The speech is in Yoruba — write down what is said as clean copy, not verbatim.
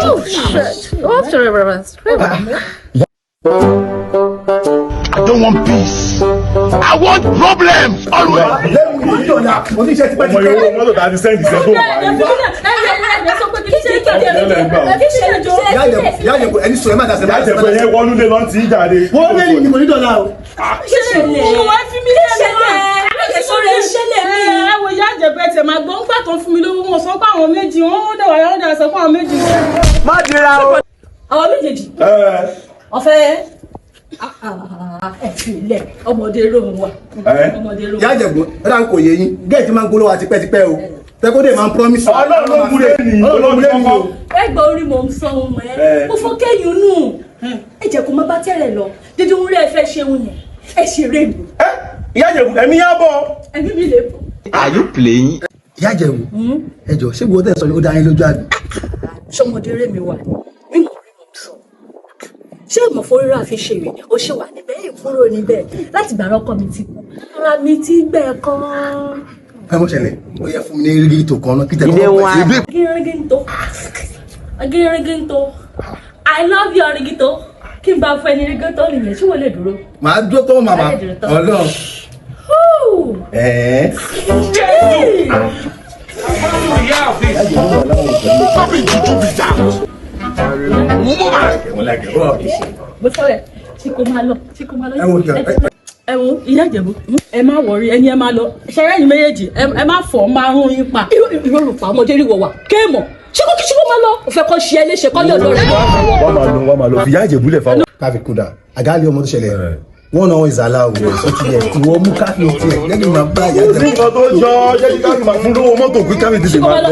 Oh shit! What's the reverence? I don't want peace. I want problems always. Ọmọdé rohun wa. Ọmọdé rohun. Ìyá Ìjẹ̀bú, ẹ̀dá ń kò yé yín. Gẹ́ẹ̀tì máa ń gbóló wa tipẹ́tipẹ́ o. Tẹ́kọ́dé máa ń promise. Ọlọ́run ló múre ní. Ọlọ́run ló múre. Ẹgbẹ́ orí mò ń sọ ohun ẹ̀. Mo fọ́ kẹ́yìn nù. Ẹ jẹ́ kó má bá tẹ̀rẹ̀ lọ. Dídí ń rí ẹ fẹ́ ṣe òun yẹn. Ẹ ṣeré mi. Ìyá Ìjẹ̀bú, ẹ̀mí yá bọ̀. Ẹbí mi lè bọ̀. Are you playing? Ìyá Ìjẹ̀bú, ẹ jọ̀ọ́ ṣé gbogbo tẹ̀ sọ ni ó dá yín lójú àbí? Ṣọmọdé rẹ̀ mi wà. Mi mọ̀ rí mò ń sọ. Ṣé ìmọ̀ fórírà fi ṣe rè? Ó ṣe wà níbẹ̀ ìkúrò níbẹ̀ láti gbàrà ọkọ mi ti kú. Ara mi ti gbẹ kan. Ẹ mọ̀ ṣẹlẹ̀, ó yẹ fún mi ní rírí tó kan náà kí tẹ̀kọ́ Agirigito. Agirigito. I love you, Arigito. Kí n bá fẹ́ ní Arigito nìyẹn, ṣé wọ́n lè dúró? màá dúró tó màmá. Ọlọ́run. Stop it, juju be that. Mo sọ rẹ̀, ṣé kò máa lọ? Ṣé kò máa lọ? Ẹ wo kí ọ. Ẹ wo Ìyá Ìjẹ̀bú, ẹ má wọrí ẹni ẹ má lọ. Ṣẹ́rẹ́ yìí méjèèjì, ẹ má fọ̀ máa rún yín pa. Irú olùpá ọmọdé rí wọ̀ wá. Kéèmọ̀, ṣé kó máa lọ? Ó fẹ́ kọ́ ṣe ẹ léṣe kọ́ ní ọ̀dọ́ rẹ̀. Wọ́n máa lọ fi Ìyá Ìjẹ̀bú lẹ̀ fáwọn. Káfí kúdà, àgáàlì ọmọ tó ṣẹlẹ̀. Wọ́n náà ìzàlá òwò ọtí yẹ ìwọ mú káfí tiẹ̀ lẹ́yìn máa bá Ìyá Ìjẹ̀bú. Nígbà tó jọ jẹ́ kí káfí máa fún lówó mọ́tò pé káfí tètè máa lọ.